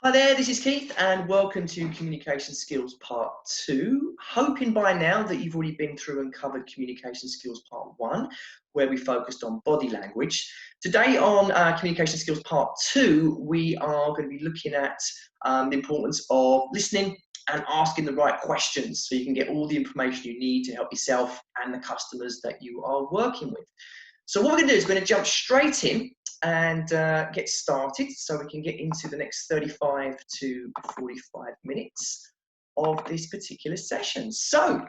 Hi there, this is Keith and welcome to Communication Skills Part 2. Hoping by now that you've already been through and covered Communication Skills Part 1, where we focused on body language. Today on Communication Skills Part 2, we are going to be looking at the importance of listening and asking the right questions so you can get all the information you need to help yourself and the customers that you are working with. So what we're going to do is we're going to jump straight in and get started so we can get into the next 35 to 45 minutes of this particular session. So,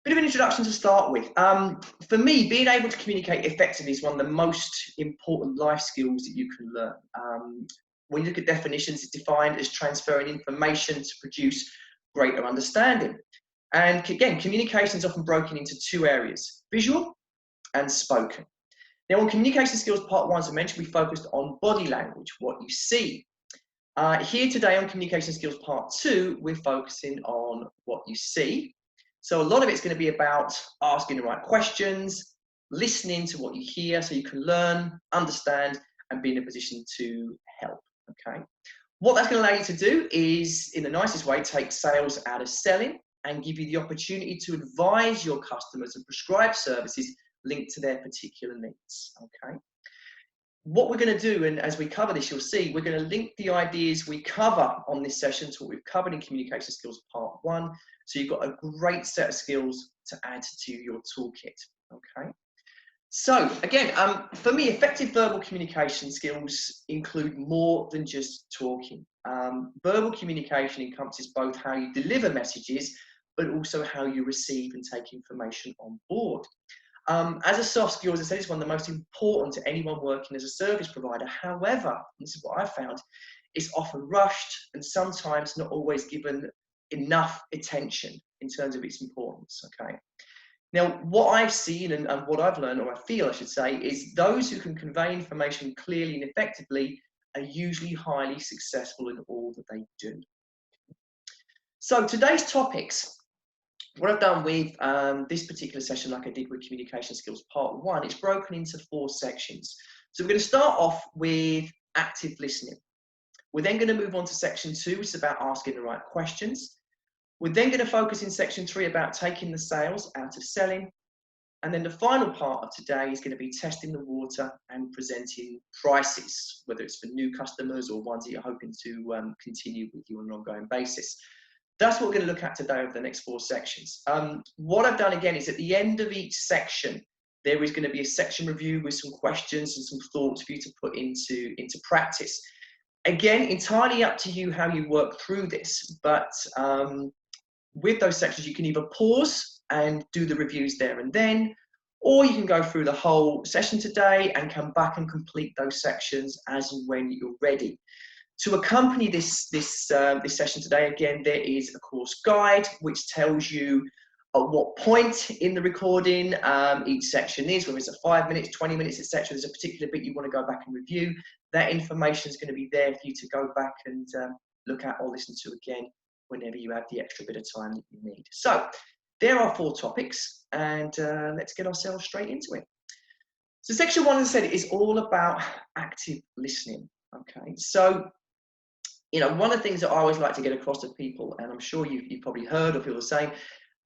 bit of an introduction to start with. For me, being able to communicate effectively is one of the most important life skills that you can learn. When you look at definitions, it's defined as transferring information to produce greater understanding. And again, communication is often broken into two areas, visual and spoken. Now, on Communication Skills Part 1, as I mentioned, we focused on body language, what you see. Here today on Communication Skills Part 2, we're focusing on what you see. So a lot of it's going to be about asking the right questions, listening to what you hear so you can learn, understand, and be in a position to help, okay? What that's going to allow you to do is, in the nicest way, take sales out of selling and give you the opportunity to advise your customers and prescribe services linked to their particular needs, okay? What we're going to do, and as we cover this, you'll see, we're going to link the ideas we cover on this session to what we've covered in Communication Skills Part 1, so you've got a great set of skills to add to your toolkit, okay? So, again, for me, effective verbal communication skills include more than just talking. Verbal communication encompasses both how you deliver messages, but also how you receive and take information on board. As a soft skill, as I said, it's one of the most important to anyone working as a service provider. However, this is what I found, it's often rushed and sometimes not always given enough attention in terms of its importance, okay? Now, what I've seen and what I've learned, or I feel I should say, is those who can convey information clearly and effectively are usually highly successful in all that they do. So today's topics, what I've done with this particular session, like I did with Communication Skills Part 1, it's broken into 4 sections. So we're going to start off with active listening. We're then going to move on to section 2, which is about asking the right questions. We're then going to focus in section 3 about taking the sales out of selling. And then the final part of today is going to be testing the water and presenting prices, whether it's for new customers or ones that you're hoping to continue with you on an ongoing basis. That's what we're going to look at today over the next 4 sections. What I've done again is at the end of each section, there is going to be a section review with some questions and some thoughts for you to put into practice. Again, entirely up to you how you work through this, but with those sections, you can either pause and do the reviews there and then, or you can go through the whole session today and come back and complete those sections as and when you're ready. To accompany this session today, again, there is a course guide which tells you at what point in the recording each section is, whether it's at 5 minutes, 20 minutes, etc. There's a particular bit you want to go back and review. That information is going to be there for you to go back and look at or listen to again whenever you have the extra bit of time that you need. So there are 4 topics, and let's get ourselves straight into it. So section 1, as I said, is all about active listening. Okay, so you know, one of the things that I always like to get across to people, and I'm sure you've probably heard or feel the same,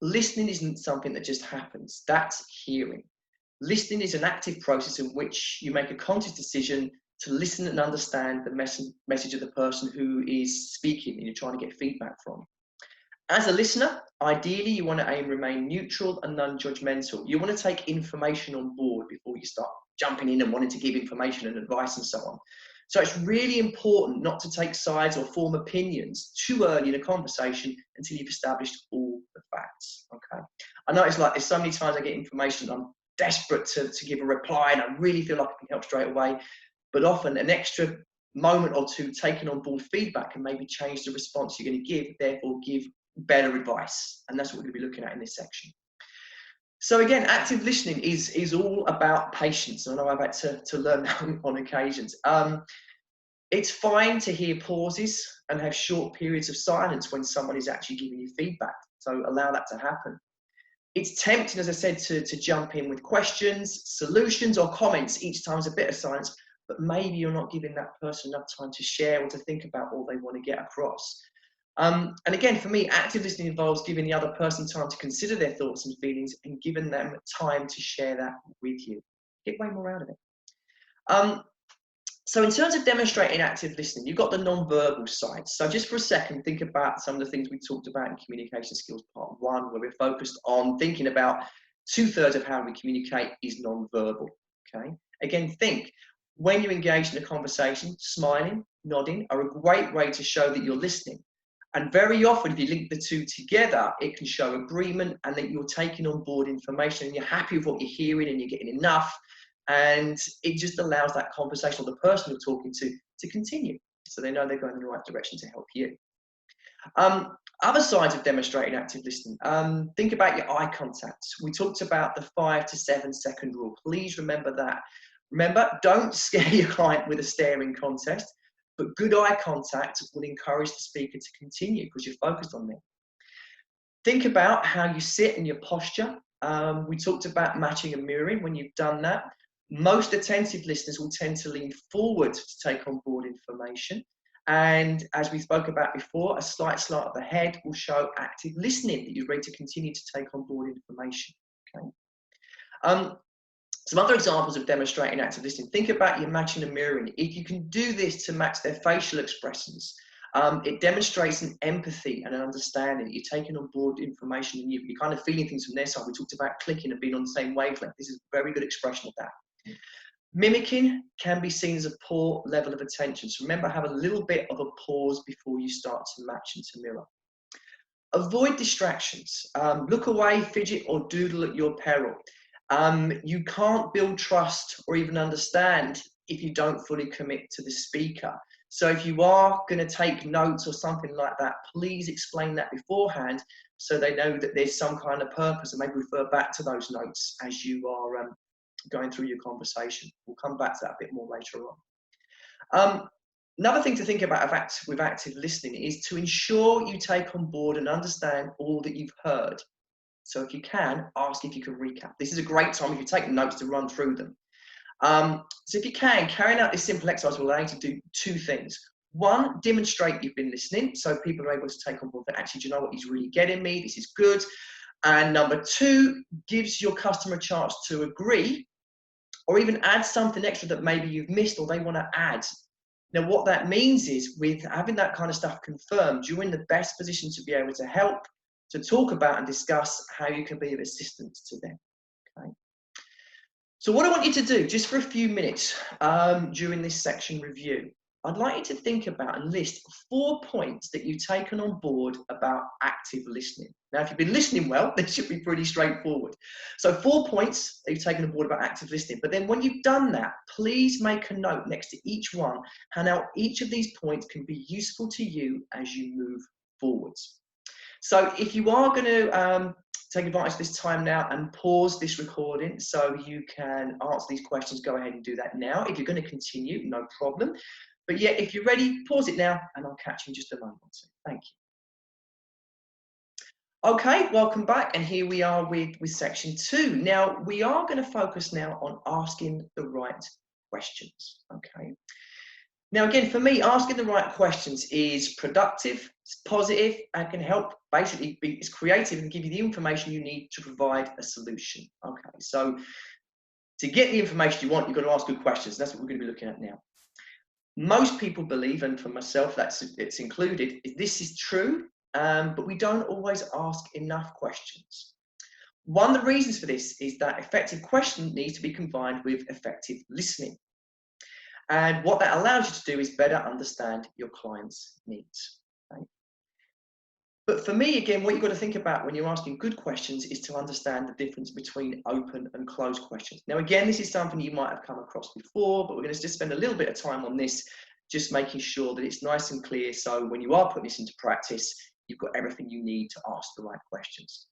listening isn't something that just happens. That's hearing. Listening is an active process in which you make a conscious decision to listen and understand the message of the person who is speaking and you're trying to get feedback from. As a listener, ideally you want to aim remain neutral and non-judgmental. You want to take information on board before you start jumping in and wanting to give information and advice and so on. So it's really important not to take sides or form opinions too early in a conversation until you've established all the facts, okay? I know it's like there's so many times I get information, I'm desperate to give a reply and I really feel like I can help straight away, but often an extra moment or two taking on board feedback can maybe change the response you're going to give, therefore give better advice, and that's what we're going to be looking at in this section. So again, active listening is all about patience. I know I've had to learn that on occasions. It's fine to hear pauses and have short periods of silence when someone is actually giving you feedback. So allow that to happen. It's tempting, as I said, to jump in with questions, solutions, or comments each time there's a bit of silence. but maybe you're not giving that person enough time to share or to think about all they want to get across. And again, for me, active listening involves giving the other person time to consider their thoughts and feelings and giving them time to share that with you. Get way more out of it. So in terms of demonstrating active listening, you've got the non-verbal side. So just for a second, think about some of the things we talked about in Communication Skills Part 1, where we're focused on thinking about 2/3 of how we communicate is non-verbal. Okay. Again, think, when you engage in a conversation, smiling, nodding are a great way to show that you're listening. And very often, if you link the two together, it can show agreement and that you're taking on board information and you're happy with what you're hearing and you're getting enough. And it just allows that conversation or the person you're talking to continue. So they know they're going in the right direction to help you. Other sides of demonstrating active listening, think about your eye contact. We talked about the 5 to 7 second rule. Please remember that. Remember, don't scare your client with a staring contest, but good eye contact will encourage the speaker to continue because you're focused on them. Think about how you sit and your posture. We talked about matching and mirroring. When you've done that, most attentive listeners will tend to lean forward to take on board information. And as we spoke about before, a slight slant of the head will show active listening, that you're ready to continue to take on board information. Okay. Some other examples of demonstrating active listening. Think about your matching and mirroring. If you can do this to match their facial expressions, it demonstrates an empathy and an understanding. You're taking on board information and you're kind of feeling things from their side. We talked about clicking and being on the same wavelength. This is a very good expression of that. Mimicking can be seen as a poor level of attention. So remember, have a little bit of a pause before you start to match and to mirror. Avoid distractions. Look away, fidget or doodle at your peril. You can't build trust or even understand if you don't fully commit to the speaker. So if you are going to take notes or something like that, please explain that beforehand so they know that there's some kind of purpose, and maybe refer back to those notes as you are going through your conversation. We'll come back to that a bit more later on. Another thing to think about with active listening is to ensure you take on board and understand all that you've heard. So if you can, ask if you can recap. This is a great time if you take notes to run through them. So if you can, carrying out this simple exercise will allow you to do 2 things. One, demonstrate you've been listening, so people are able to take on board that actually, do you know what, he's really getting me, this is good. And number 2, gives your customer a chance to agree or even add something extra that maybe you've missed or they want to add. Now, what that means is, with having that kind of stuff confirmed, you're in the best position to be able to help, to talk about and discuss how you can be of assistance to them. Okay. So what I want you to do, just for a few minutes during this section review, I'd like you to think about and list 4 points that you've taken on board about active listening. Now, if you've been listening well, this should be pretty straightforward. So 4 points that you've taken on board about active listening. But then when you've done that, please make a note next to each one, how now each of these points can be useful to you as you move forwards. So if you are going to take advantage of this time now and pause this recording so you can answer these questions, go ahead and do that now. If you're going to continue, no problem. But yeah, if you're ready, pause it now and I'll catch you in just a moment or two. Thank you. Okay, welcome back. And here we are with section 2. Now, we are going to focus now on asking the right questions. Okay. Now, again, for me, asking the right questions is productive, it's positive, and can help basically it's creative and give you the information you need to provide a solution. Okay, so to get the information you want, you've got to ask good questions. That's what we're going to be looking at now. Most people believe, and for myself, it's included, this is true, but we don't always ask enough questions. One of the reasons for this is that effective questions need to be combined with effective listening. And what that allows you to do is better understand your client's needs. Okay? But for me, again, what you've got to think about when you're asking good questions is to understand the difference between open and closed questions. Now, again, this is something you might have come across before, but we're going to just spend a little bit of time on this, just making sure that it's nice and clear. So when you are putting this into practice, you've got everything you need to ask the right questions.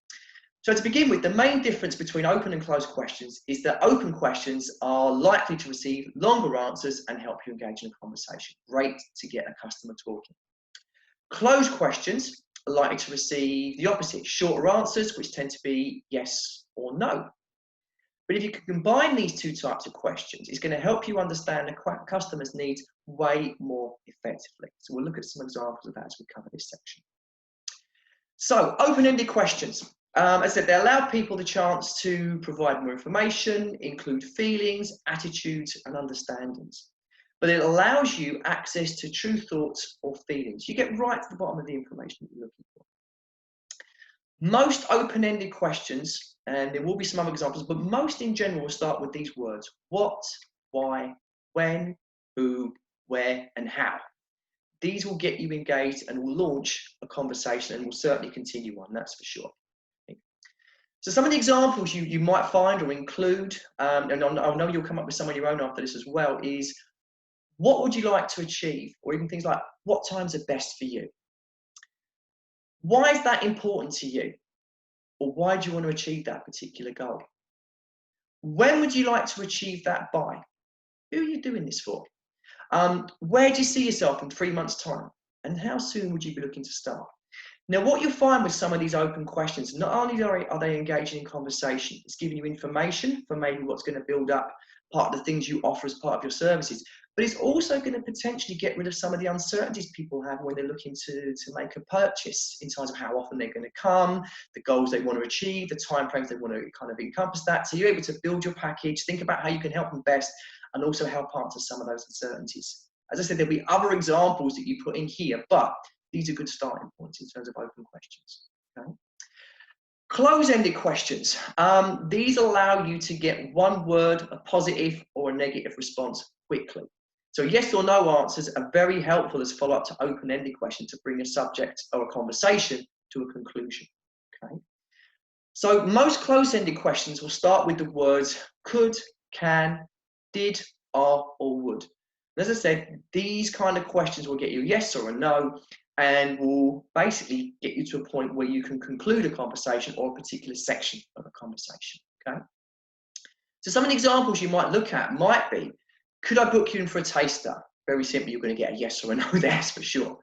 So to begin with, the main difference between open and closed questions is that open questions are likely to receive longer answers and help you engage in a conversation. Great to get a customer talking. Closed questions are likely to receive the opposite, shorter answers, which tend to be yes or no. But if you can combine these two types of questions, it's going to help you understand the customer's needs way more effectively. So we'll look at some examples of that as we cover this section. So open-ended questions. As I said, they allow people the chance to provide more information, include feelings, attitudes, and understandings. But it allows you access to true thoughts or feelings. You get right to the bottom of the information that you're looking for. Most open-ended questions, and there will be some other examples, but most in general will start with these words: what, why, when, who, where, and how. These will get you engaged and will launch a conversation and will certainly continue on, that's for sure. So some of the examples you might find or include, and I know you'll come up with some of your own after this as well, is what would you like to achieve? Or even things like, what times are best for you? Why is that important to you? Or why do you want to achieve that particular goal? When would you like to achieve that by? Who are you doing this for? Where do you see yourself in 3 months' time? And how soon would you be looking to start? Now, what you'll find with some of these open questions, not only are they engaging in conversation, it's giving you information for maybe what's going to build up part of the things you offer as part of your services, but it's also going to potentially get rid of some of the uncertainties people have when they're looking to make a purchase in terms of how often they're going to come, the goals they want to achieve, the timeframes they want to kind of encompass that. So you're able to build your package, think about how you can help them best, and also help answer some of those uncertainties. As I said, there'll be other examples that you put in here, but these are good starting points in terms of open questions. Okay? Close-ended questions. These allow you to get one word, a positive or a negative response quickly. So yes or no answers are very helpful as follow-up to open-ended questions to bring a subject or a conversation to a conclusion. Okay? So most close-ended questions will start with the words could, can, did, are, or would. And as I said, these kind of questions will get you a yes or a no, and will basically get you to a point where you can conclude a conversation or a particular section of a conversation. Okay. So some of the examples you might look at might be, could I book you in for a taster? Very simply, you're going to get a yes or a no there for sure.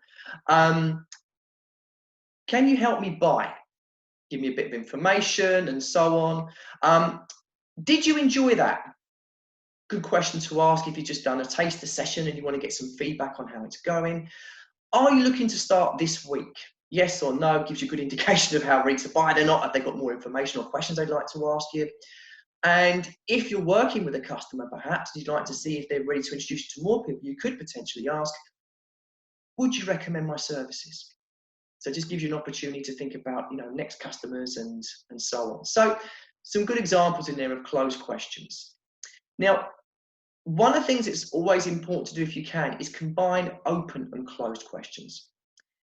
Can you help me buy? Give me a bit of information and so on. Did you enjoy that? Good question to ask if you've just done a taster session and you want to get some feedback on how it's going. Are you looking to start this week? Yes or no gives you a good indication of how ready to buy they're not, if they've got more information or questions they'd like to ask you. And if you're working with a customer, perhaps you'd like to see if they're ready to introduce you to more people, you could potentially ask, would you recommend my services? So it just gives you an opportunity to think about, next customers and so on. So some good examples in there of closed questions. Now, one of the things that's always important to do if you can is combine open and closed questions.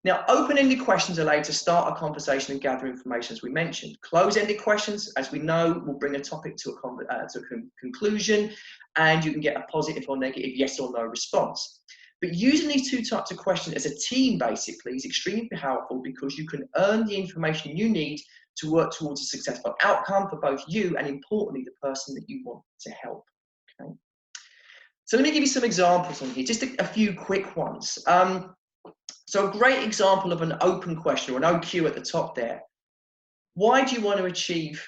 Now, open-ended questions allow you to start a conversation and gather information, as we mentioned. Closed-ended questions, as we know, will bring a topic to a conclusion, and you can get a positive or negative yes or no response. But using these two types of questions as a team, basically, is extremely powerful because you can earn the information you need to work towards a successful outcome for both you and, importantly, the person that you want to help. Okay? So let me give you some examples on here, just a few quick ones. So a great example of an open question, or an OQ at the top there. Why do you want to achieve,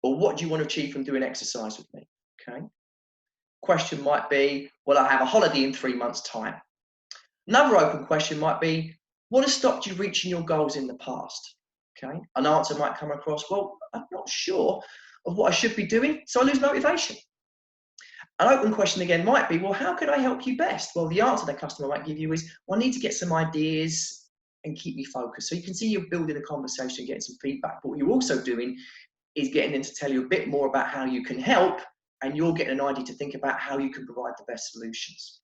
or what do you want to achieve from doing exercise with me? Okay. Question might be, well, I have a holiday in 3 months' time. Another open question might be, what has stopped you reaching your goals in the past? Okay. An answer might come across, well, I'm not sure of what I should be doing, so I lose motivation. An open question again might be, well, how can I help you best? Well, the answer the customer might give you is, well, I need to get some ideas and keep me focused. So you can see you're building a conversation, getting some feedback. But what you're also doing is getting them to tell you a bit more about how you can help, and you're getting an idea to think about how you can provide the best solutions.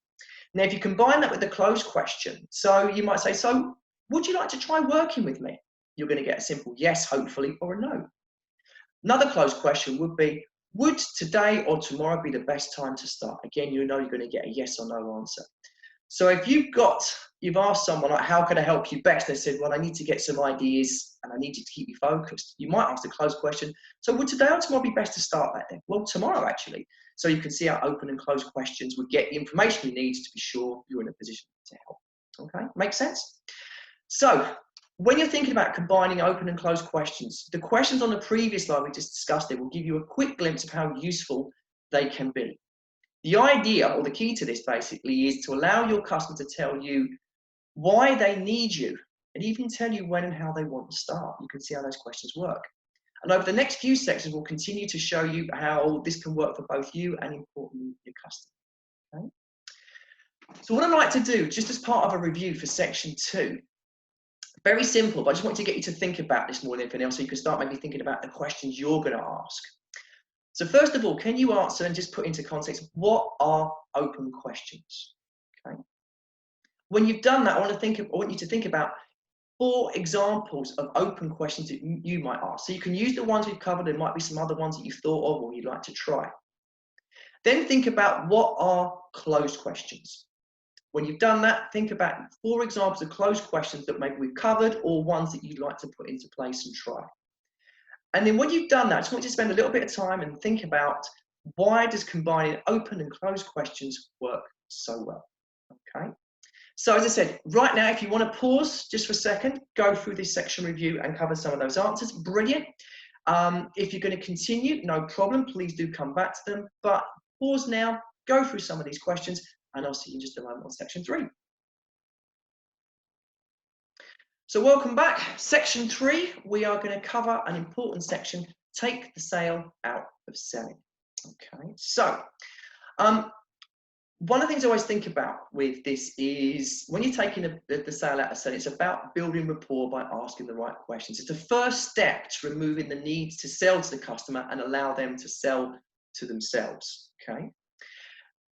Now, if you combine that with the closed question, so you might say, so would you like to try working with me? You're going to get a simple yes, hopefully, or a no. Another closed question would be, would today or tomorrow be the best time to start? Again, you're going to get a yes or no answer. So if you've asked someone, like, how can I help you best? They said, well, I need to get some ideas and I need you to keep me focused. You might ask the closed question, so would today or tomorrow be best to start that then? Well, tomorrow, actually. So you can see how open and closed questions would get the information you need to be sure you're in a position to help. Okay, makes sense? So when you're thinking about combining open and closed questions, the questions on the previous slide we just discussed it will give you a quick glimpse of how useful they can be. The idea, or the key to this basically, is to allow your customer to tell you why they need you, and even tell you when and how they want to start. You can see how those questions work. And over the next few sections, we'll continue to show you how this can work for both you and, importantly, your customer. Okay? So what I'd like to do, just as part of a review for section 2, very simple, but I just want to get you to think about this more than anything else, so you can start maybe thinking about the questions you're going to ask. So first of all, can you answer and just put into context, what are open questions? Okay. When you've done that, I want you to think about 4 examples of open questions that you might ask. So you can use the ones we've covered. There might be some other ones that you've thought of or you'd like to try. Then think about, what are closed questions? When you've done that, think about 4 examples of closed questions that maybe we've covered or ones that you'd like to put into place and try. And then when you've done that, I just want you to spend a little bit of time and think about, why does combining open and closed questions work so well? Okay. So as I said, right now, if you want to pause just for a second, go through this section review and cover some of those answers. Brilliant. If you're going to continue, no problem. Please do come back to them. But pause now, go through some of these questions, and I'll see you in just a moment on section 3. So welcome back. Section 3, we are going to cover an important section, take the sale out of selling. Okay, so one of the things I always think about with this is, when you're taking the sale out of selling, it's about building rapport by asking the right questions. It's the first step to removing the need to sell to the customer and allow them to sell to themselves. Okay.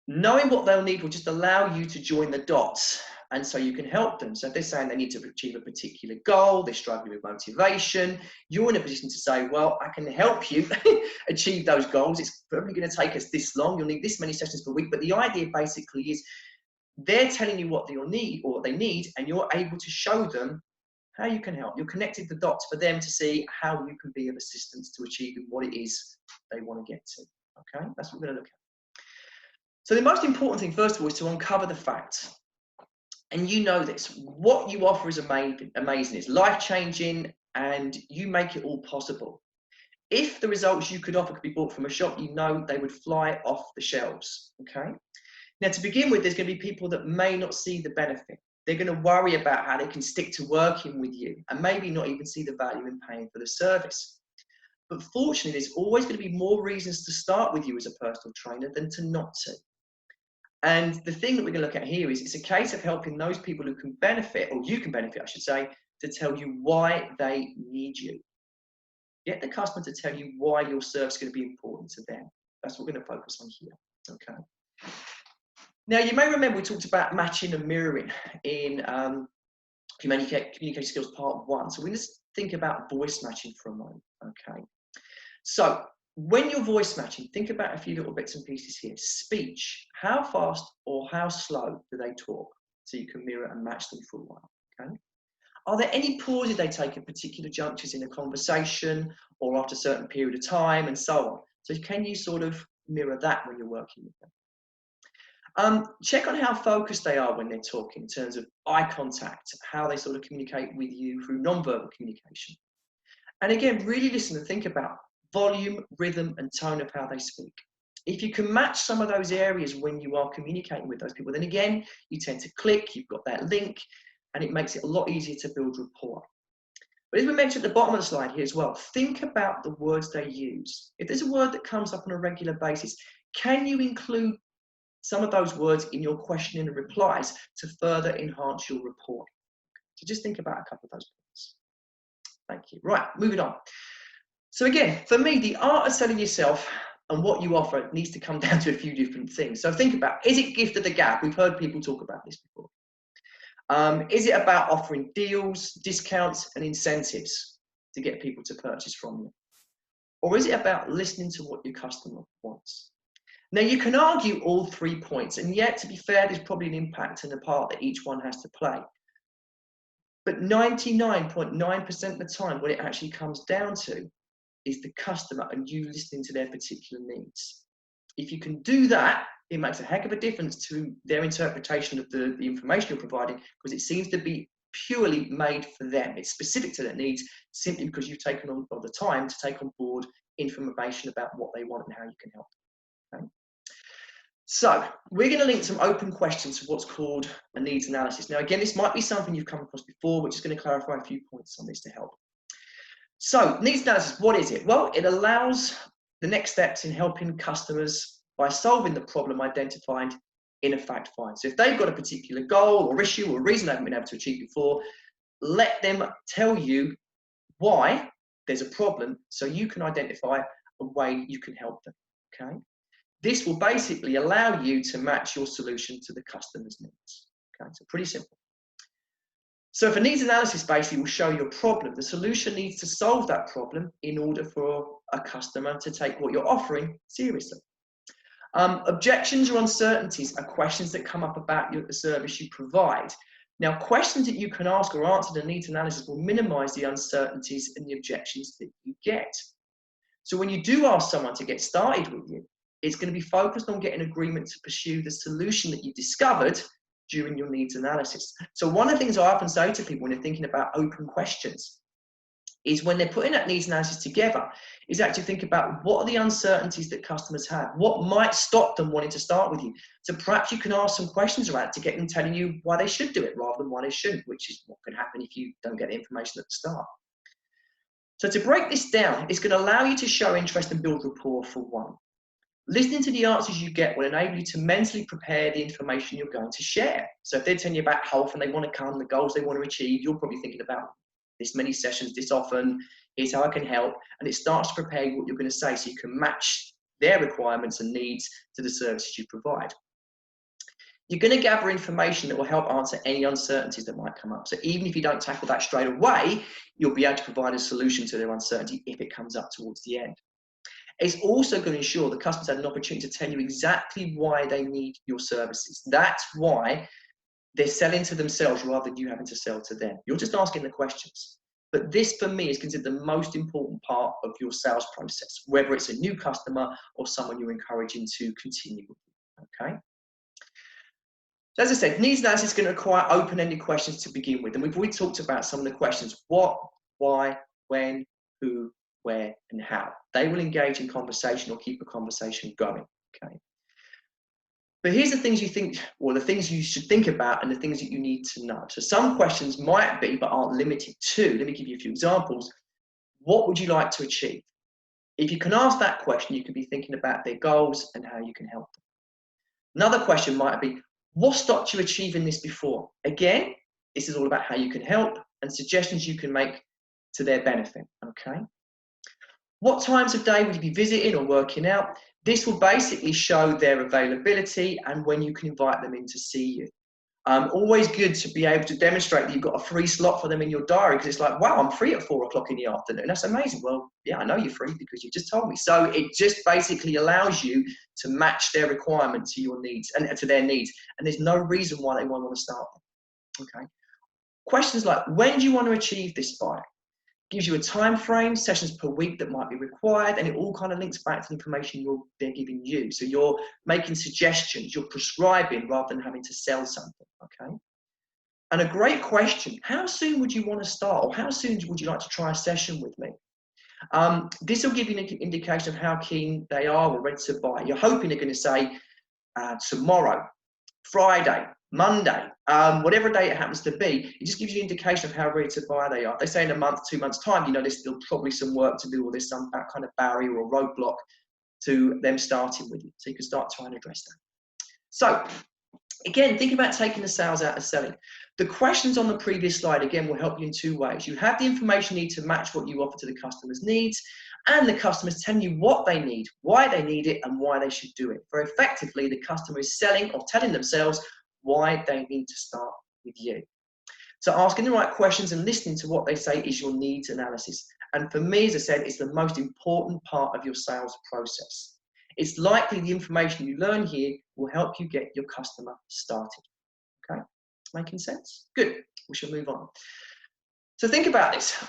Knowing what they'll need will just allow you to join the dots, and so you can help them. So if they're saying they need to achieve a particular goal, they're struggling with motivation, you're in a position to say, well, I can help you achieve those goals. It's probably going to take us this long. You'll need this many sessions per week. But the idea basically is, they're telling you what they'll need or what they need, and you're able to show them how you can help. You're connecting the dots for them to see how you can be of assistance to achieving what it is they want to get to. Okay, that's what we're going to look at. So the most important thing, first of all, is to uncover the facts. And you know this, what you offer is amazing, it's life-changing, and you make it all possible. If the results you could offer could be bought from a shop, you know they would fly off the shelves, okay? Now, to begin with, there's going to be people that may not see the benefit. They're going to worry about how they can stick to working with you, and maybe not even see the value in paying for the service. But fortunately, there's always going to be more reasons to start with you as a personal trainer than to not to. And the thing that we're going to look at here is, it's a case of helping those people who can benefit, or you can benefit, I should say, to tell you why they need you. Get the customer to tell you why your service is going to be important to them. That's what we're going to focus on here. Okay. Now, you may remember we talked about matching and mirroring in Communication Skills Part 1. So we're going to think about voice matching for a moment. Okay. So when you're voice matching, think about a few little bits and pieces here. Speech, how fast or how slow do they talk? So you can mirror and match them for a while, okay? Are there any pauses they take at particular junctures in a conversation or after a certain period of time, and so on? So can you sort of mirror that when you're working with them? Check on how focused they are when they're talking in terms of eye contact, how they sort of communicate with you through non-verbal communication. And again, really listen and think about volume, rhythm, and tone of how they speak. If you can match some of those areas when you are communicating with those people, then again, you tend to click, you've got that link, and it makes it a lot easier to build rapport. But as we mentioned at the bottom of the slide here as well, think about the words they use. If there's a word that comes up on a regular basis, can you include some of those words in your questioning and replies to further enhance your rapport? So just think about a couple of those points. Thank you. Right, moving on. So again, for me, the art of selling yourself and what you offer needs to come down to a few different things. So think about, is it gift of the gab? We've heard people talk about this before. Is it about offering deals, discounts, and incentives to get people to purchase from you? Or is it about listening to what your customer wants? Now, you can argue all 3 points, and yet, to be fair, there's probably an impact and a part that each one has to play. But 99.9% of the time, what it actually comes down to is the customer and you listening to their particular needs. If you can do that, it makes a heck of a difference to their interpretation of the information you're providing, because it seems to be purely made for them. It's specific to their needs simply because you've taken on the time to take on board information about what they want and how you can help them. Okay? So we're going to link some open questions to what's called a needs analysis. Now, again, this might be something you've come across before. We're just going to clarify a few points on this to help. So needs analysis, what is it? Well, it allows the next steps in helping customers by solving the problem identified in a fact find. So if they've got a particular goal or issue or reason they haven't been able to achieve before, let them tell you why there's a problem so you can identify a way you can help them, okay? This will basically allow you to match your solution to the customer's needs, okay? So pretty simple. So if a needs analysis basically will show you a problem, the solution needs to solve that problem in order for a customer to take what you're offering seriously. Objections or uncertainties are questions that come up about the service you provide. Now, questions that you can ask or answer in a needs analysis will minimize the uncertainties and the objections that you get. So when you do ask someone to get started with you, it's going to be focused on getting agreement to pursue the solution that you discovered during your needs analysis. So one of the things I often say to people when they're thinking about open questions is when they're putting that needs analysis together, is actually think about what are the uncertainties that customers have? What might stop them wanting to start with you? So perhaps you can ask some questions around it to get them telling you why they should do it rather than why they shouldn't, which is what can happen if you don't get the information at the start. So to break this down, it's going to allow you to show interest and build rapport for one. Listening to the answers you get will enable you to mentally prepare the information you're going to share. So if they're telling you about how often they want to come, the goals they want to achieve, you're probably thinking about this many sessions, this often, here's how I can help. And it starts to prepare what you're going to say so you can match their requirements and needs to the services you provide. You're going to gather information that will help answer any uncertainties that might come up. So even if you don't tackle that straight away, you'll be able to provide a solution to their uncertainty if it comes up towards the end. It's also going to ensure the customers have an opportunity to tell you exactly why they need your services. That's why they're selling to themselves rather than you having to sell to them. You're just asking the questions. But this, for me, is considered the most important part of your sales process, whether it's a new customer or someone you're encouraging to continue with you, okay? So as I said, needs analysis is going to require open-ended questions to begin with. And we've already talked about some of the questions: what, why, when, who, where, and how. They will engage in conversation or keep a conversation going, okay? But here's the things you think, or the things you should think about and the things that you need to know. So some questions might be, but aren't limited to, let me give you a few examples. What would you like to achieve? If you can ask that question, you could be thinking about their goals and how you can help them. Another question might be, what stopped you achieving this before? Again, this is all about how you can help and suggestions you can make to their benefit, okay? What times of day will you be visiting or working out? This will basically show their availability and when you can invite them in to see you. Always good to be able to demonstrate that you've got a free slot for them in your diary, because it's like, wow, I'm free at 4 o'clock in the afternoon. That's amazing. Well, yeah, I know you're free because you just told me. So it just basically allows you to match their requirement to your needs and to their needs. And there's no reason why they won't want to start them. Okay. Questions like, when do you want to achieve this by? Gives you a time frame, sessions per week that might be required, and it all kind of links back to the information they're giving you. So you're making suggestions, you're prescribing rather than having to sell something, okay? And a great question, how soon would you want to start, or how soon would you like to try a session with me? This will give you an indication of how keen they are or ready to buy. You're hoping they're going to say tomorrow, Friday, Monday, whatever day it happens to be. It just gives you an indication of how ready to buy they are. If they say in a month, 2 months time, you know there's still probably some work to do, or there's some kind of barrier or roadblock to them starting with you. So you can start trying to address that. So again, think about taking the sales out of selling. The questions on the previous slide, again, will help you in 2 ways. You have the information you need to match what you offer to the customer's needs, and the customer's telling you what they need, why they need it, and why they should do it. Very effectively, the customer is selling or telling themselves why they need to start with you. So asking the right questions and listening to what they say is your needs analysis. And for me, as I said, it's the most important part of your sales process. It's likely the information you learn here will help you get your customer started. Okay, making sense? Good, we shall move on. So think about this.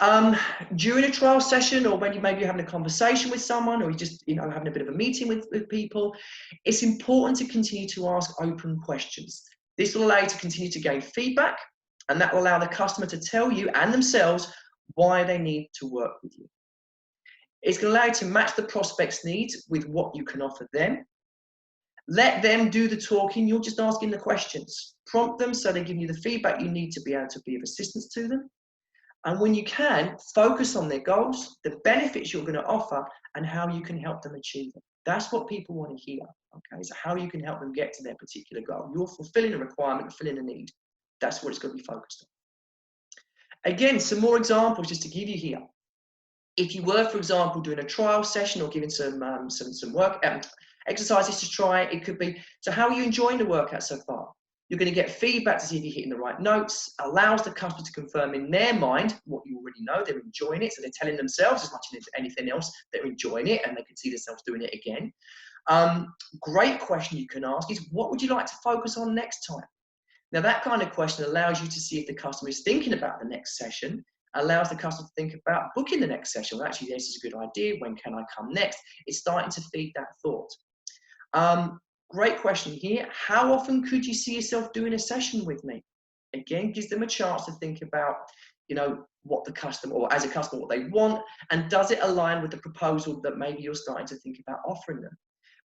During a trial session, or when you maybe having a conversation with someone, or you just having a bit of a meeting with people, it's important to continue to ask open questions. This will allow you to continue to gain feedback And that will allow the customer to tell you and themselves why they need to work with you. It's going to allow you to match the prospect's needs with what you can offer them. Let them do the talking, you're just asking the questions. Prompt them so they give you the feedback you need to be able to be of assistance to them. And when you can, focus on their goals, the benefits you're going to offer, and how you can help them achieve them. That's what people want to hear, okay? So how you can help them get to their particular goal. You're fulfilling a requirement, fulfilling a need. That's what it's going to be focused on. Again, some more examples just to give you here. If you were, for example, doing a trial session or giving some work exercises to try, it could be, so how are you enjoying the workout so far? You're going to get feedback to see if you're hitting the right notes, allows the customer to confirm in their mind what you already know, they're enjoying it, so they're telling themselves as much as anything else, they're enjoying it and they can see themselves doing it again. Great question you can ask is, what would you like to focus on next time? Now that kind of question allows you to see if the customer is thinking about the next session, allows the customer to think about booking the next session. Well, actually, this is a good idea. When can I come next? It's starting to feed that thought. Great question here. How often could you see yourself doing a session with me? Again, gives them a chance to think about, you know, what the customer, or as a customer, what they want, and does it align with the proposal that maybe you're starting to think about offering them?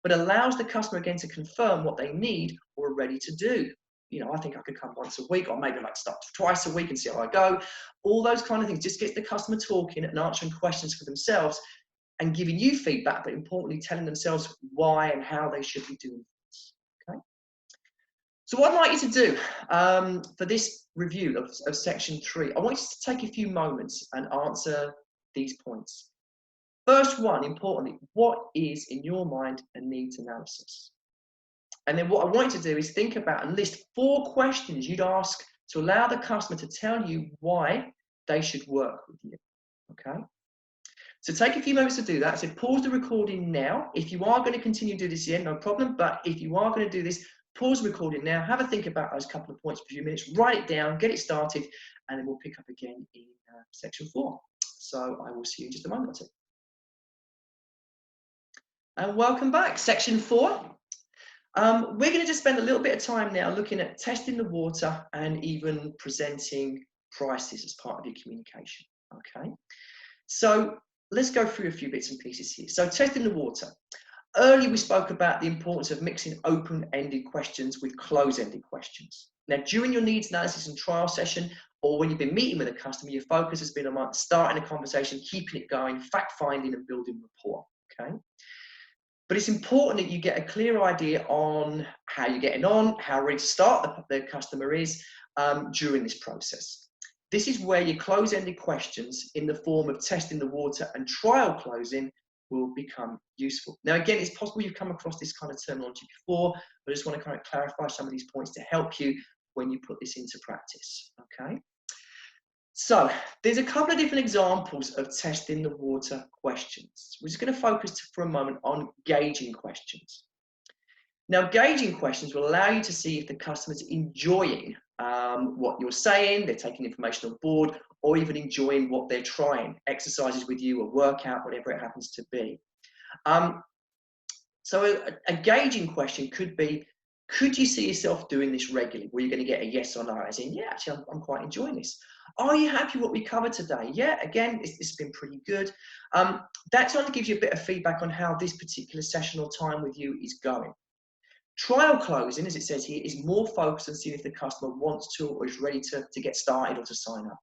But allows the customer again to confirm what they need or are ready to do. You know, I think I could come once a week, or maybe I'd like to start twice a week and see how I go. All those kind of things just gets the customer talking and answering questions for themselves and giving you feedback, but importantly, telling themselves why and how they should be doing this. Okay. So what I'd like you to do for this review of section 3, I want you to take a few moments and answer these points. First one, importantly, what is in your mind a needs analysis? And then what I want you to do is think about and list 4 questions you'd ask to allow the customer to tell you why they should work with you. Okay. So take a few moments to do that. So pause the recording now. If you are going to continue to do this again, no problem. But if you are going to do this, pause the recording now. Have a think about those couple of points for a few minutes. Write it down, get it started, and then we'll pick up again in section 4. So I will see you in just a moment or two. And welcome back. Section 4. We're going to just spend a little bit of time now looking at testing the water and even presenting prices as part of your communication. Okay. So let's go through a few bits and pieces here. So testing the water. Earlier we spoke about the importance of mixing open-ended questions with close-ended questions. Now during your needs analysis and trial session, or when you've been meeting with a customer, your focus has been on starting a conversation, keeping it going, fact-finding and building rapport, okay? But it's important that you get a clear idea on how you're getting on, how ready to start the customer is during this process. This is where your close-ended questions in the form of testing the water and trial closing will become useful. Now, again, it's possible you've come across this kind of terminology before, but I just want to kind of clarify some of these points to help you when you put this into practice, okay? So there's a couple of different examples of testing the water questions. We're just going to focus for a moment on gauging questions. Now, gauging questions will allow you to see if the customer's enjoying what you're saying, they're taking information on board, or even enjoying what they're trying, exercises with you, a workout, whatever it happens to be. So a gauging question could be, could you see yourself doing this regularly? Where you're going to get a yes or no, as in, yeah, actually, I'm quite enjoying this. Are you happy with what we covered today? Yeah, again, it's been pretty good. That sort of gives you a bit of feedback on how this particular session or time with you is going. Trial closing, as it says here, is more focused on seeing if the customer wants to or is ready to get started or to sign up.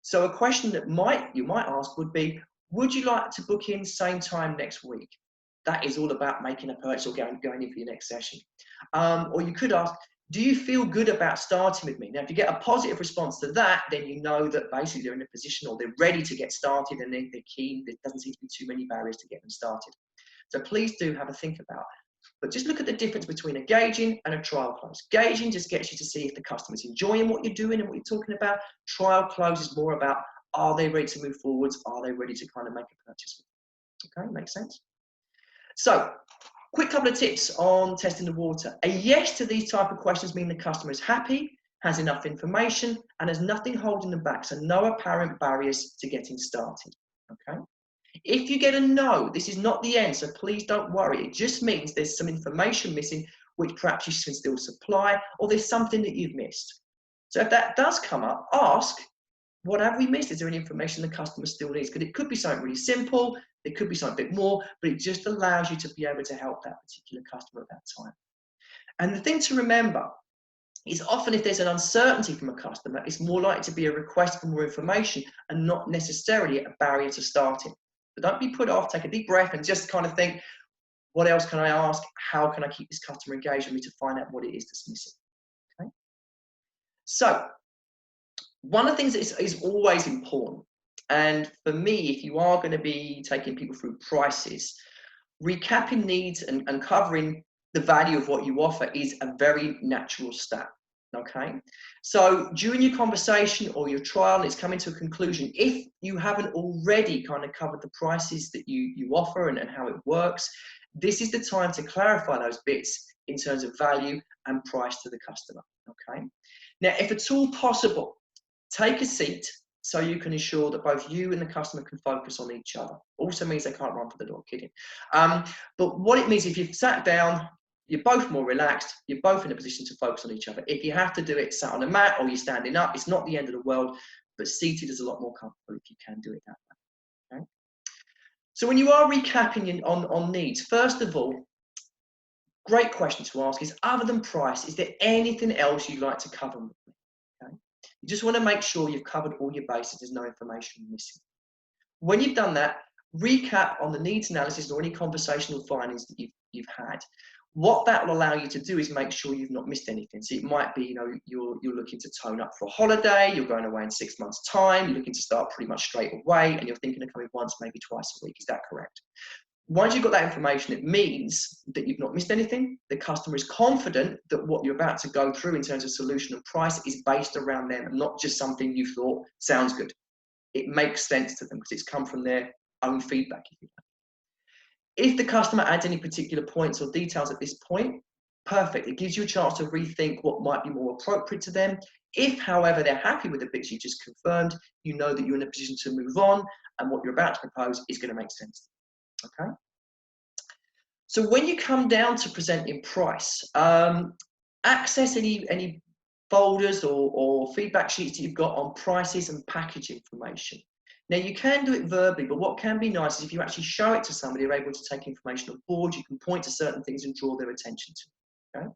So a question that you might ask would be, would you like to book in same time next week? That is all about making a purchase or going in for your next session. Or you could ask, do you feel good about starting with me? Now, if you get a positive response to that, then you know that basically they're in a position or they're ready to get started and they're keen. There doesn't seem to be too many barriers to get them started. So please do have a think about it. But just look at the difference between a gauging and a trial close. Gauging just gets you to see if the customer's enjoying what you're doing and what you're talking about. Trial close is more about, are they ready to move forwards? Are they ready to kind of make a purchase? Okay, makes sense? So, quick couple of tips on testing the water. A yes to these type of questions mean the customer is happy, has enough information, and has nothing holding them back. So no apparent barriers to getting started, okay? If you get a no, this is not the end, so please don't worry. It just means there's some information missing, which perhaps you can still supply, or there's something that you've missed. So if that does come up, ask, what have we missed? Is there any information the customer still needs? Because it could be something really simple, it could be something a bit more, but it just allows you to be able to help that particular customer at that time. And the thing to remember is often if there's an uncertainty from a customer, it's more likely to be a request for more information and not necessarily a barrier to starting. But don't be put off, take a deep breath and just kind of think, what else can I ask? How can I keep this customer engaged with me to find out what it is that's missing? Okay. So one of the things that is always important, and for me, if you are going to be taking people through prices, recapping needs and covering the value of what you offer is a very natural step. Okay, so during your conversation or your trial and it's coming to a conclusion, if you haven't already kind of covered the prices that you offer and how it works, this is the time to clarify those bits in terms of value and price to the customer. Okay, now if at all possible, take a seat so you can ensure that both you and the customer can focus on each other. Also means they can't run for the door, kidding. But what it means, if you've sat down, you're both more relaxed, you're both in a position to focus on each other. If you have to do it sat on a mat or you're standing up, it's not the end of the world, but seated is a lot more comfortable if you can do it that way. Okay? So when you are recapping on needs, first of all, great question to ask is, other than price, is there anything else you'd like to cover with me? Okay? You just want to make sure you've covered all your bases, there's no information missing. When you've done that, recap on the needs analysis or any conversational findings that you've had. What that will allow you to do is make sure you've not missed anything. So it might be, you're looking to tone up for a holiday, you're going away in 6 months' time, you're looking to start pretty much straight away, and you're thinking of coming once, maybe twice a week. Is that correct? Once you've got that information, it means that you've not missed anything. The customer is confident that what you're about to go through in terms of solution and price is based around them and not just something you thought sounds good. It makes sense to them because it's come from their own feedback. If the customer adds any particular points or details at this point, perfect. It gives you a chance to rethink what might be more appropriate to them. If, however, they're happy with the bits you just confirmed, you know that you're in a position to move on and what you're about to propose is going to make sense. Okay? So when you come down to presenting price, access any folders or feedback sheets that you've got on prices and package information. Now you can do it verbally, but what can be nice is if you actually show it to somebody, you're able to take information on board, you can point to certain things and draw their attention to it. Okay?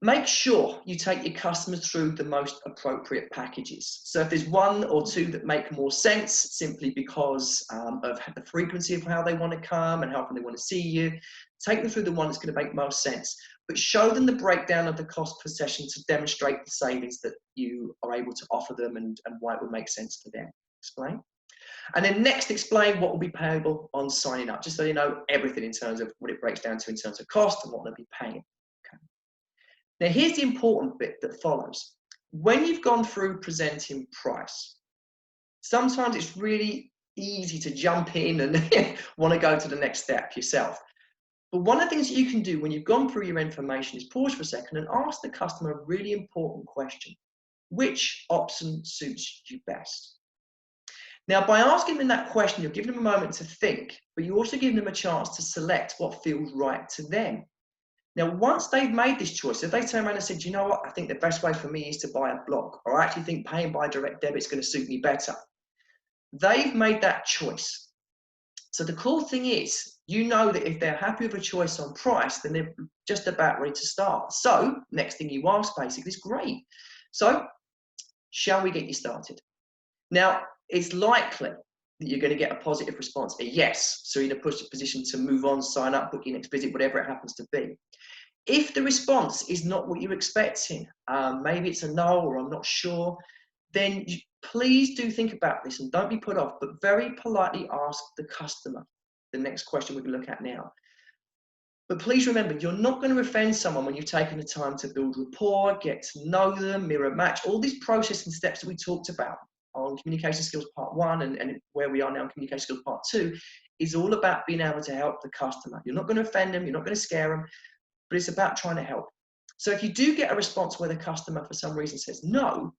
Make sure you take your customers through the most appropriate packages. So if there's one or two that make more sense simply because of the frequency of how they want to come and how often they want to see you, take them through the one that's going to make most sense. But show them the breakdown of the cost per session to demonstrate the savings that you are able to offer them and why it would make sense for them. Explain. And then next, explain what will be payable on signing up, just so you know everything in terms of what it breaks down to in terms of cost and what they'll be paying. Okay. Now, here's the important bit that follows. When you've gone through presenting price, sometimes it's really easy to jump in and want to go to the next step yourself. But one of the things that you can do when you've gone through your information is pause for a second and ask the customer a really important question. Which option suits you best? Now, by asking them that question, you're giving them a moment to think, but you're also giving them a chance to select what feels right to them. Now, once they've made this choice, if they turn around and said, you know what, I think the best way for me is to buy a block, or I actually think paying by direct debit is going to suit me better, they've made that choice. So the cool thing is, you know that if they're happy with a choice on price, then they're just about ready to start. So next thing you ask basically is, great. So shall we get you started? Now, it's likely that you're going to get a positive response, a yes. So you're in a position to move on, sign up, book your next visit, whatever it happens to be. If the response is not what you're expecting, maybe it's a no or I'm not sure, then please do think about this and don't be put off, but very politely ask the customer the next question we're going to look at now. But please remember, you're not going to offend someone when you've taken the time to build rapport, get to know them, mirror match, all these processing steps that we talked about on Communication Skills Part 1 and where we are now in Communication Skills Part 2 is all about being able to help the customer. You're not going to offend them, you're not going to scare them, but it's about trying to help. So if you do get a response where the customer for some reason says no,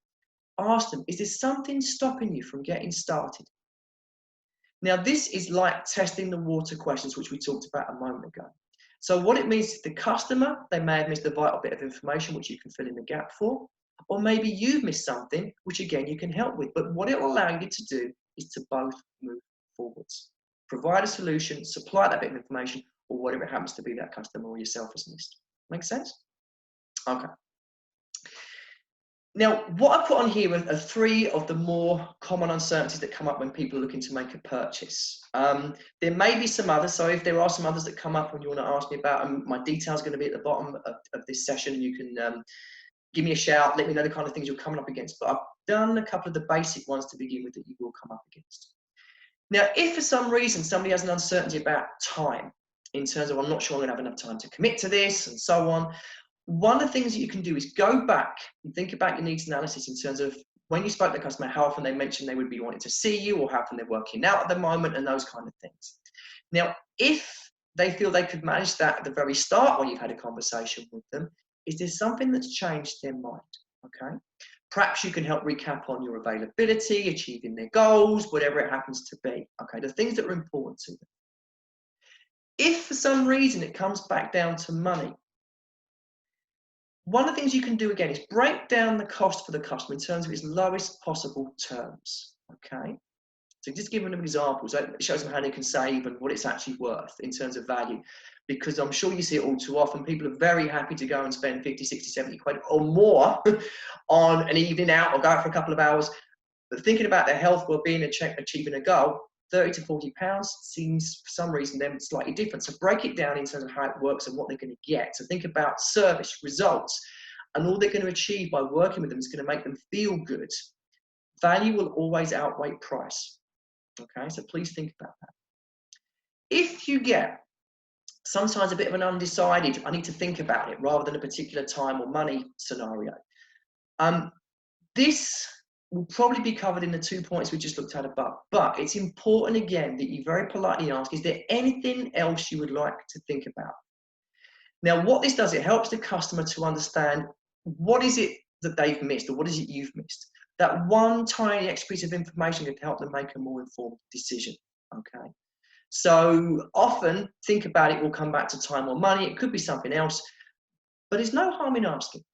ask them, is there something stopping you from getting started? Now this is like testing the water questions, which we talked about a moment ago. So what it means to the customer, they may have missed a vital bit of information which you can fill in the gap for. Or maybe you've missed something, which again, you can help with. But what it will allow you to do is to both move forwards. Provide a solution, supply that bit of information, or whatever it happens to be that customer or yourself has missed. Make sense? Okay. Now, what I put on here are 3 of the more common uncertainties that come up when people are looking to make a purchase. There may be some others, so if there are some others that come up and you want to ask me about them, my details are going to be at the bottom of this session, and you can give me a shout, let me know the kind of things you're coming up against. But I've done a couple of the basic ones to begin with that you will come up against. Now, if for some reason somebody has an uncertainty about time, in terms of I'm not sure I'm going to have enough time to commit to this and so on, one of the things that you can do is go back and think about your needs analysis in terms of when you spoke to the customer, how often they mentioned they would be wanting to see you, or how often they're working out at the moment, and those kind of things. Now, if they feel they could manage that at the very start when you've had a conversation with them, is there something that's changed their mind? Okay. Perhaps you can help recap on your availability, achieving their goals, whatever it happens to be. Okay, the things that are important to them. If for some reason it comes back down to money, one of the things you can do again is break down the cost for the customer in terms of its lowest possible terms. Okay, so just giving them examples, it shows them how they can save and what it's actually worth in terms of value. Because I'm sure you see it all too often, people are very happy to go and spend 50, 60, 70 quid or more on an evening out or go out for a couple of hours. But thinking about their health, well-being, and achieving a goal, 30 to 40 pounds seems for some reason then slightly different. So break it down in terms of how it works and what they're going to get. So think about service, results, and all they're going to achieve by working with them is going to make them feel good. Value will always outweigh price. Okay, so please think about that. If you get sometimes a bit of an undecided, I need to think about it, rather than a particular time or money scenario, this will probably be covered in the 2 points we just looked at above. But it's important again that you very politely ask, is there anything else you would like to think about? Now, what this does, it helps the customer to understand what is it that they've missed, or what is it you've missed. That one tiny extra piece of information can help them make a more informed decision. Okay. So often, think about it, will come back to time or money. It could be something else, but there's no harm in asking.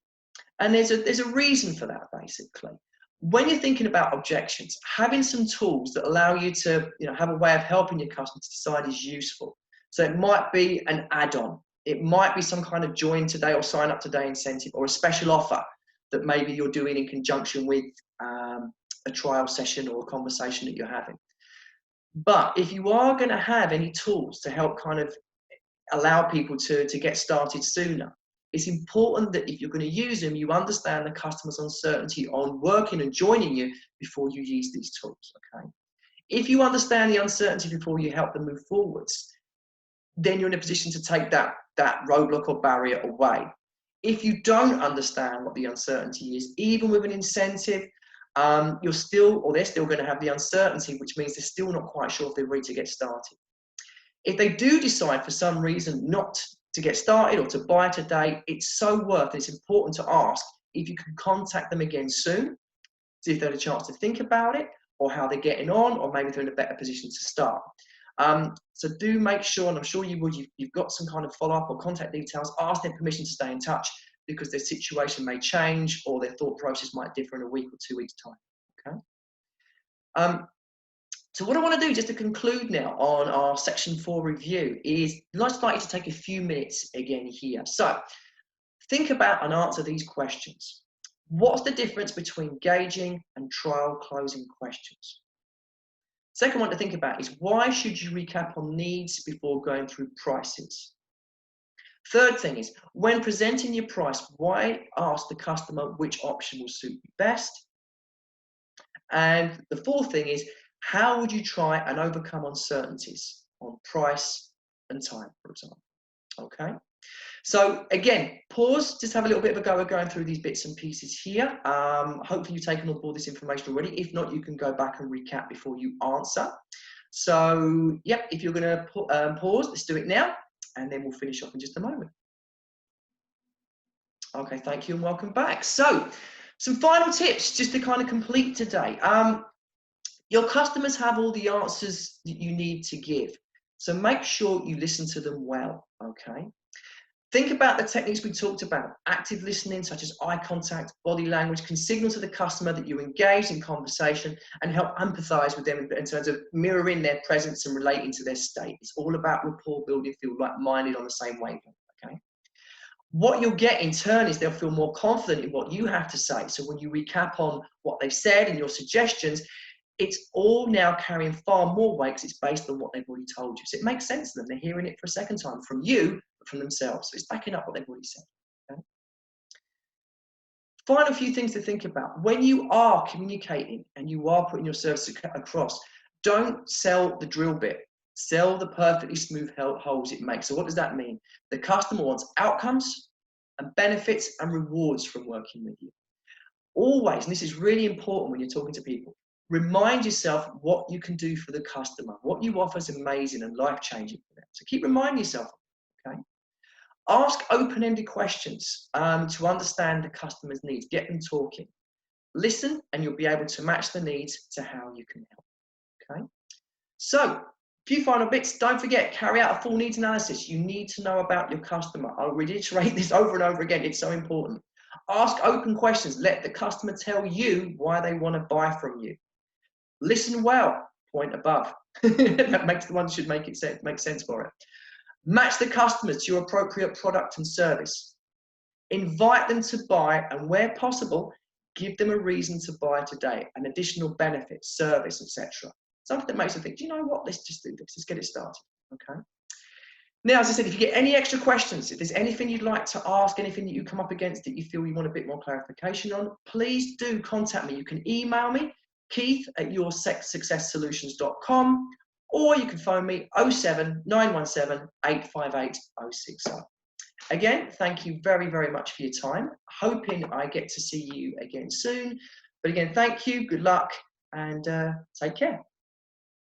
And there's a reason for that, basically. When you're thinking about objections, having some tools that allow you to have a way of helping your customer to decide is useful. So it might be an add-on. It might be some kind of join today or sign up today incentive, or a special offer that maybe you're doing in conjunction with a trial session or a conversation that you're having. But if you are going to have any tools to help kind of allow people to get started sooner, it's important that if you're going to use them, you understand the customer's uncertainty on working and joining you before you use these tools. Okay. If you understand the uncertainty before you help them move forwards, then you're in a position to take that roadblock or barrier away. If you don't understand what the uncertainty is, even with an incentive, they're still going to have the uncertainty, which means they're still not quite sure if they're ready to get started. If they do decide for some reason not to get started or to buy today, it's so worth it. It's important to ask if you can contact them again soon, see if they had a chance to think about it, or how they're getting on, or maybe they're in a better position to start. So do make sure, and I'm sure you would, you've got some kind of follow-up or contact details. Ask their permission to stay in touch, because their situation may change or their thought process might differ in a week or 2 weeks' time. Okay. So what I want to do, just to conclude now on our section 4 review, is I'd just like you to take a few minutes again here. So think about and answer these questions. What's the difference between gauging and trial closing questions? Second one to think about is, why should you recap on needs before going through prices? Third thing is, when presenting your price, why ask the customer which option will suit you best? And the fourth thing is, how would you try and overcome uncertainties on price and time, for example? Okay. So again, pause, just have a little bit of a go at going through these bits and pieces here. Hopefully you've taken on board this information already. If not, you can go back and recap before you answer. So, yep, if you're going to pause, let's do it now, and then we'll finish off in just a moment. Okay, thank you and welcome back. So, some final tips just to kind of complete today. Your customers have all the answers that you need to give. So make sure you listen to them well, okay? Think about the techniques we talked about. Active listening, such as eye contact, body language, can signal to the customer that you're engaged in conversation and help empathize with them in terms of mirroring their presence and relating to their state. It's all about rapport building, feel like-minded on the same wavelength, okay? What you'll get in turn is they'll feel more confident in what you have to say. So when you recap on what they've said and your suggestions, it's all now carrying far more weight because it's based on what they've already told you. So it makes sense to them. They're hearing it for a second time from you, but from themselves. So it's backing up what they've already said. Okay? Final few things to think about. When you are communicating and you are putting your service across, don't sell the drill bit. Sell the perfectly smooth holes it makes. So what does that mean? The customer wants outcomes and benefits and rewards from working with you. Always, and this is really important when you're talking to people, remind yourself what you can do for the customer. What you offer is amazing and life-changing for them. So keep reminding yourself, okay? Ask open-ended questions to understand the customer's needs. Get them talking. Listen, and you'll be able to match the needs to how you can help, okay? So, a few final bits. Don't forget, carry out a full needs analysis. You need to know about your customer. I'll reiterate this over and over again. It's so important. Ask open questions. Let the customer tell you why they want to buy from you. Listen well, point above. That makes the one should make sense for it. Match the customers to your appropriate product and service. Invite them to buy, and where possible, give them a reason to buy today, an additional benefit, service, etc. Something that makes them think, do you know what, let's just do this, let's get it started, okay? Now, as I said, if you get any extra questions, if there's anything you'd like to ask, anything that you come up against that you feel you want a bit more clarification on, please do contact me. You can email me, keith@yoursuccesssolutions.com, or you can phone me 07 917 858 060. Again, thank you very, very much for your time. Hoping I get to see you again soon. But again, thank you, good luck, and take care.